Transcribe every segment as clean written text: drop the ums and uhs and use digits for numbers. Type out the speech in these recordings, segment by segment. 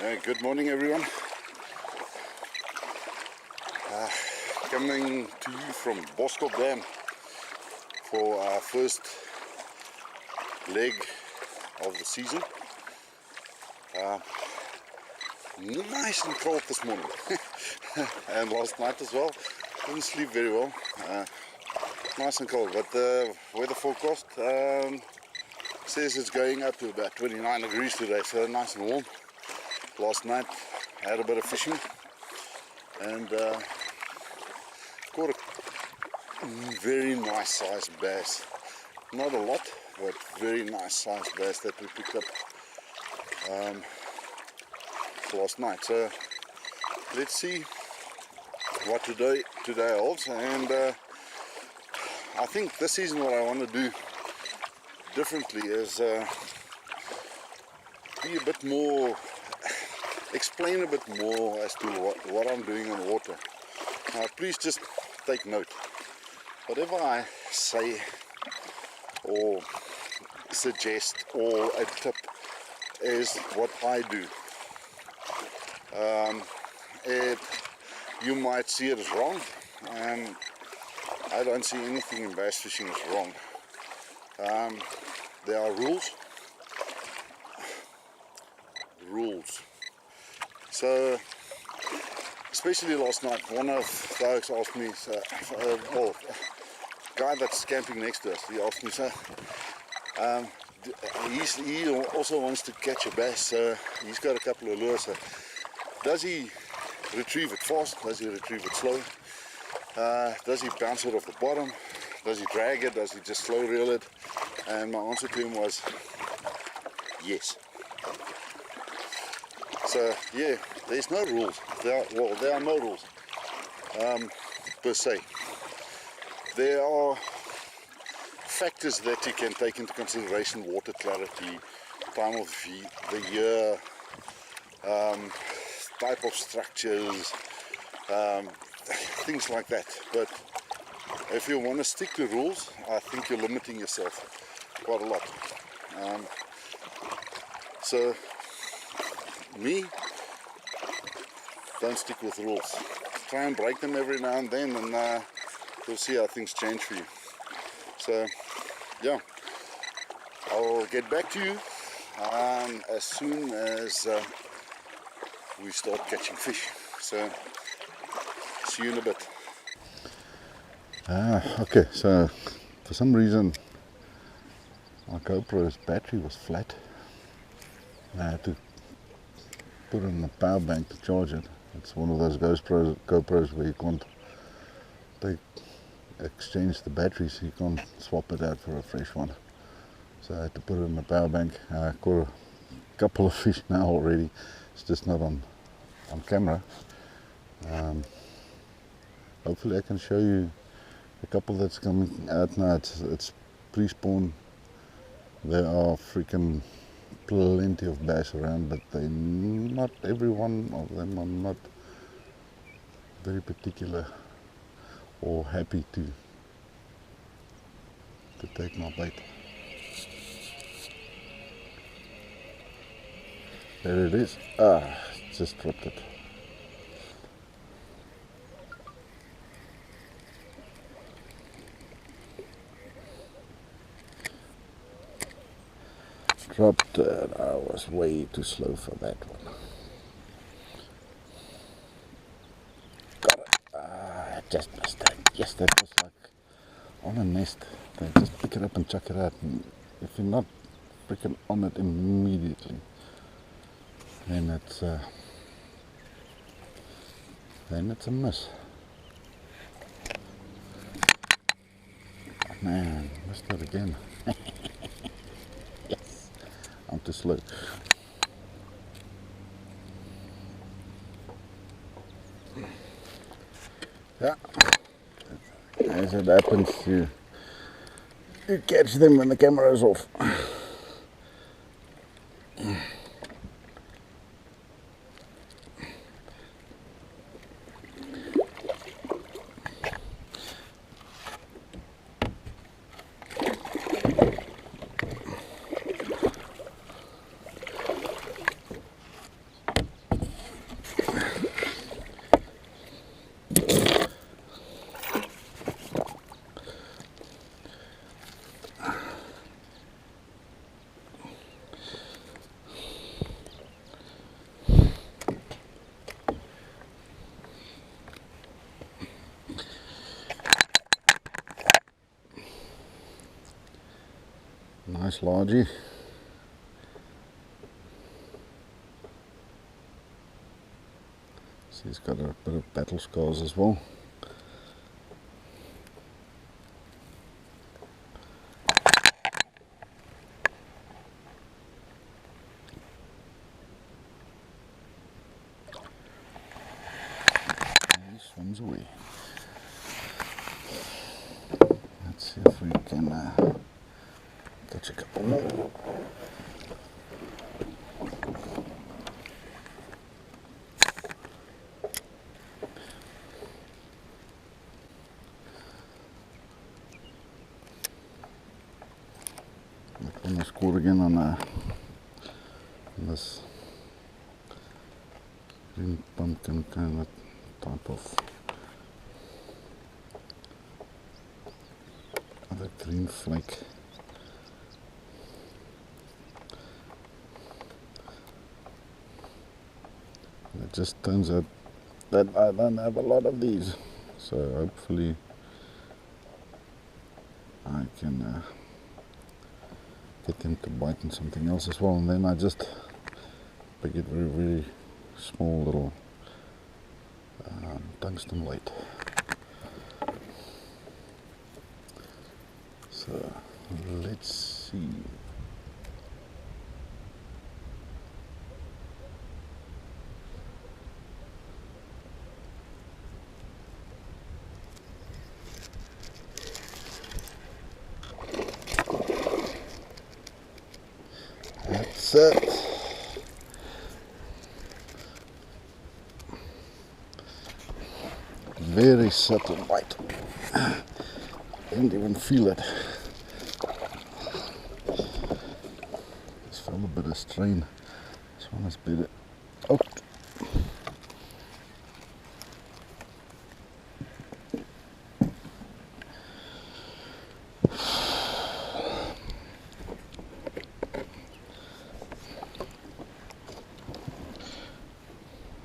Good morning, everyone. Coming to you from Boskop Dam for our first leg of the season. Nice and cold this morning and last night as well. Didn't sleep very well. Nice and cold, but the weather forecast says it's going up to about 29 degrees today, so nice and warm. Last night I had a bit of fishing and caught a very nice sized bass. Not a lot, but very nice sized bass that we picked up last night. So let's see what today holds. And I think this season what I want to do differently is be a bit more, explain a bit more as to what I'm doing on the water. Now please just take note. Whatever I say or suggest or a tip is what I do. You might see it as wrong, and I don't see anything in bass fishing as wrong. There are rules. So, especially last night, one of the folks asked me, guy that's camping next to us, he asked me, he also wants to catch a bass, so he's got a couple of lures. So does he retrieve it fast? Does he retrieve it slow? Does he bounce it off the bottom? Does he drag it? Does he just slow reel it? And my answer to him was yes. So yeah, there's no rules. There are no rules per se. There are factors that you can take into consideration: water clarity, time of the year, type of structures, things like that. But if you want to stick to rules, I think you're limiting yourself quite a lot. So me, don't stick with rules. Try and break them every now and then, and you'll see how things change for you. So yeah, I'll get back to you as soon as we start catching fish. So see you in a bit. Okay, so for some reason my GoPro's battery was flat. I had to put it in the power bank to charge it. It's one of those GoPros where you can't exchange the batteries, you can't swap it out for a fresh one. So I had to put it in the power bank. I caught a couple of fish now already. It's just not on camera. Hopefully I can show you a couple that's coming out now. It's pre-spawn. There are freaking plenty of bass around, but not every one of them are not very particular or happy to take my bait. There it is. Just dropped it. Dropped it. I was way too slow for that one. Got it. I just missed it. Yes, that was like on a nest. They just pick it up and chuck it out. And if you're not freaking on it immediately, then it's a miss. Man, missed it again. Yes, I'm too slow. Yeah, as it happens, you catch them when the camera is off. Nice largie. So he's got a bit of battle scars as well. He swims away. Let's see if we can catch a couple more. I scored again on this green pumpkin kind of type of other green flake. And it just turns out that I don't have a lot of these, so hopefully I can get them to bite on something else as well, and then I just pick it very, very small little tungsten light. So let's see. That's it. Very subtle bite. Didn't even feel it. Just felt a bit of strain. This one is better. Oh.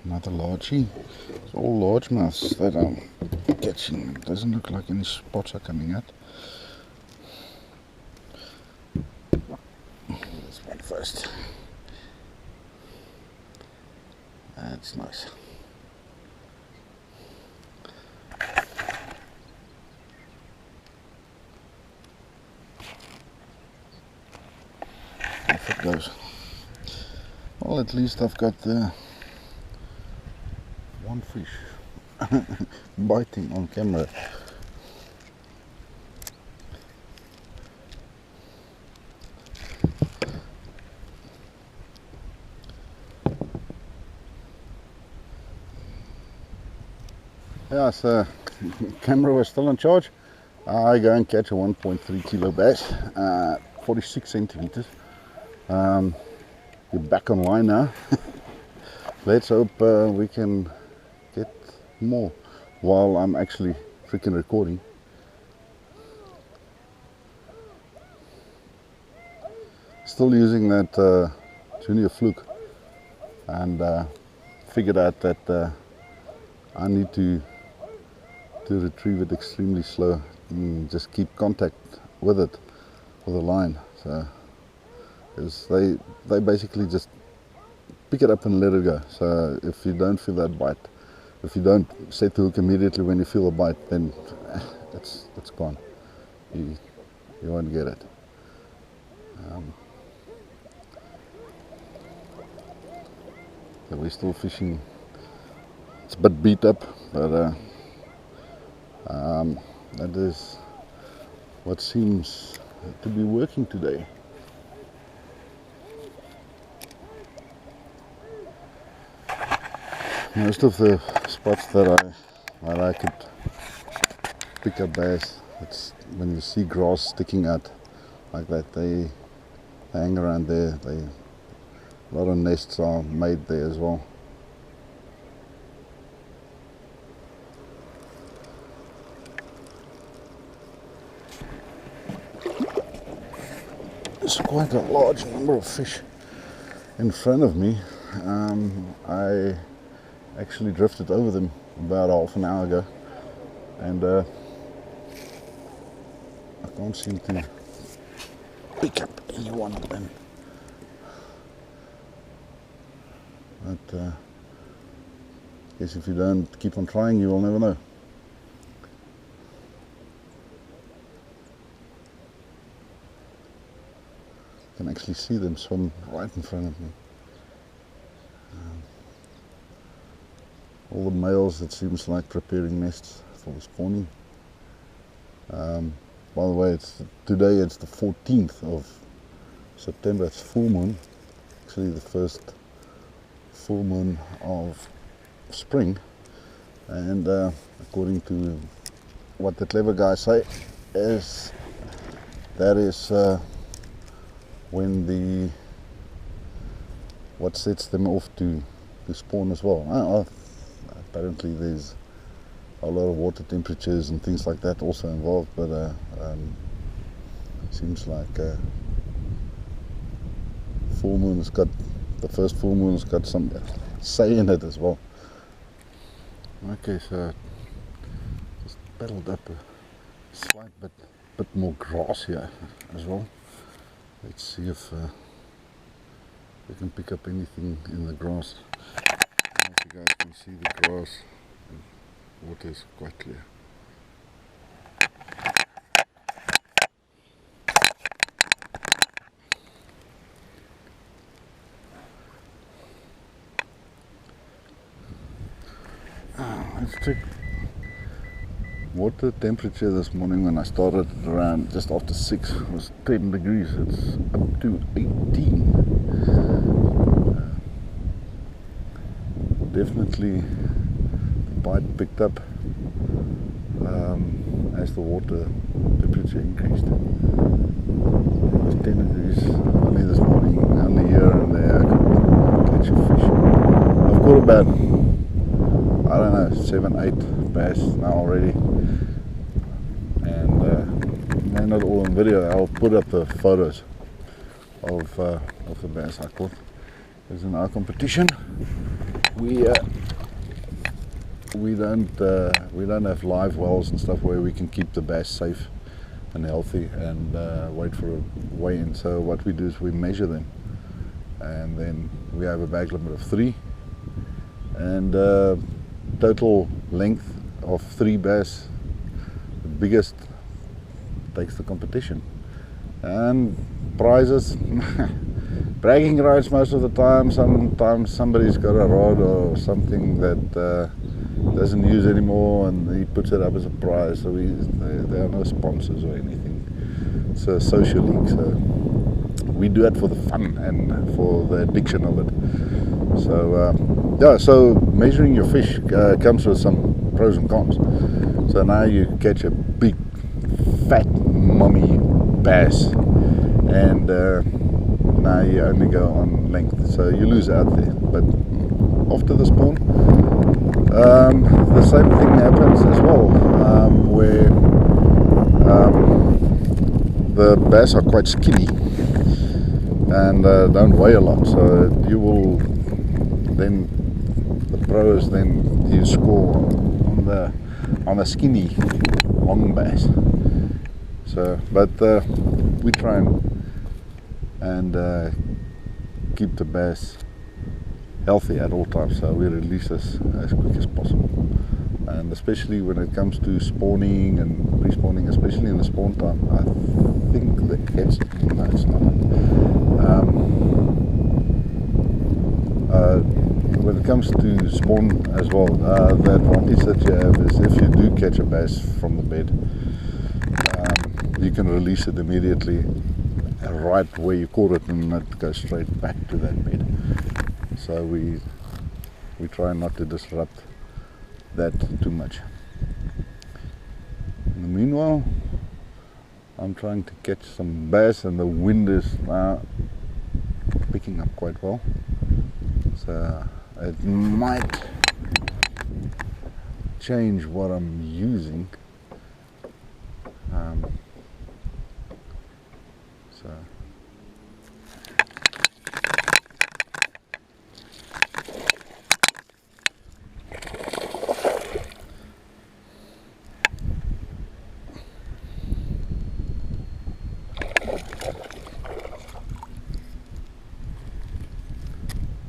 Another largie. It's all largemouths that I'm catching. It doesn't look like any spots are coming out. This one first. That's nice. Off it goes. Well, at least I've got the one fish biting on camera. Yeah, so camera was still in charge. I go and catch a 1.3 kilo bass, 46 centimeters. You're back online now. Let's hope we can get more while I'm actually freaking recording. Still using that junior fluke, and figured out that I need to retrieve it extremely slow and just keep contact with it with a line. So they basically just pick it up and let it go. So if you don't feel that bite, if you don't set the hook immediately when you feel a bite, then it's gone. You won't get it. So we're still fishing. It's a bit beat up, but that is what seems to be working today. Most of the spots that I could pick up bass, it's when you see grass sticking out like that, they hang around there. A lot of nests are made there as well. There's quite a large number of fish in front of me. I actually drifted over them about half an hour ago, and I can't seem to pick up any one of them. But I guess if you don't keep on trying, you will never know. I can actually see them swim right in front of me. All the males, it seems like, preparing nests for spawning. By the way, today it's the 14th of September, it's full moon, actually the first full moon of spring, and according to what the clever guys say, is that is when what sets them off to spawn as well. Apparently there's a lot of water temperatures and things like that also involved, but seems like full moon has got, the first full moon has got some say in it as well. Okay, so just paddled up a slight bit more grass here as well. Let's see if we can pick up anything in the grass. I don't know if you guys can see the grass. Water is quite clear. Let's check water temperature this morning. When I started around just after 6 was 10 degrees. It's up to 18. Definitely the bite picked up as the water temperature increased. It was 10 degrees only this morning, only here and there. I could catch a fish. I've caught about, I don't know, 7, 8 bass now already, and they're not all on video. I'll put up the photos of the bass I caught. Because in our competition, we don't have live wells and stuff where we can keep the bass safe and healthy and wait for a weigh-in. So what we do is we measure them, and then we have a bag limit of 3, and total length of 3 bass. The biggest takes the competition, and prizes. Bragging rights most of the time. Sometimes somebody's got a rod or something that doesn't use anymore, and he puts it up as a prize. So there are no sponsors or anything. It's a social league, so we do it for the fun and for the addiction of it. So yeah, so measuring your fish comes with some pros and cons. So now you catch a big fat mummy bass, and now you only go on length, so you lose out there. But after the spawn, the same thing happens as well, where the bass are quite skinny and don't weigh a lot, so you will then, the pros then, you score on the skinny long bass. So but we try and keep the bass healthy at all times, so we release as quick as possible. And especially when it comes to spawning and respawning, especially in the spawn time, I think the catch, no, it's not. When it comes to spawn as well, the advantage that you have is if you do catch a bass from the bed, you can release it immediately right where you caught it, and it goes straight back to that bed. So we try not to disrupt that too much. In the meanwhile, I'm trying to catch some bass, and the wind is now picking up quite well. So it might change what I'm using. So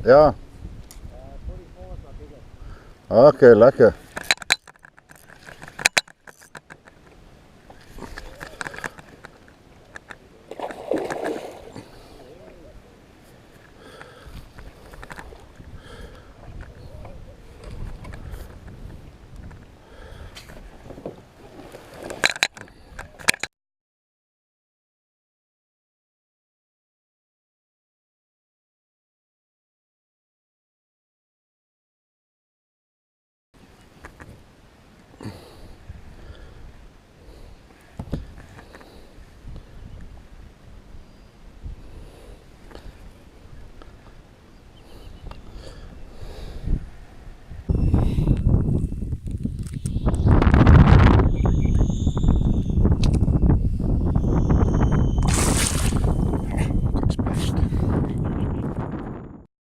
Ja. 44 is my biggest. Okay, lekker.